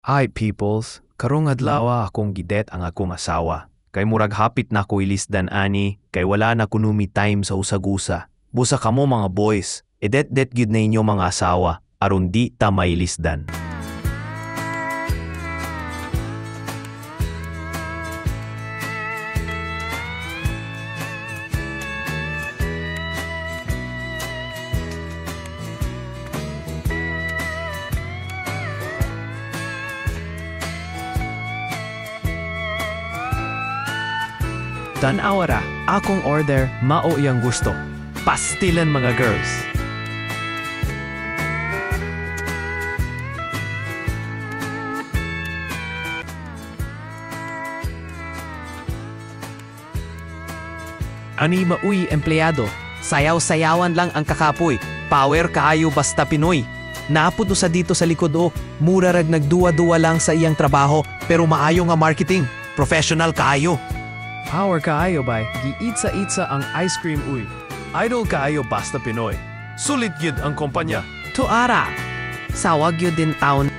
Hi peoples, karong adlaw akong gidet ang akong asawa. Kay murag hapit na ko ilisdan ani, kay wala na kuno me time sa usag-usa. Busa kamo mga boys, edet-det gyud na inyo mga asawa, aron di ta mailisdan. Tan-awara, akong order, mao iyang gusto. Pastilan mga girls. Ani mauy empleyado, sayaw-sayawan lang ang kakapoy. Power kaayo basta Pinoy. Naapod sa dito sa likod mura rag nagduwa-duwa lang sa iyang trabaho pero maayo nga marketing. Professional kaayo. Power kaayo bay, giitsa-itsa ang ice cream uy. Idol kaayo basta Pinoy. Sulit yun ang kumpanya. Tuara, sawag yun din taon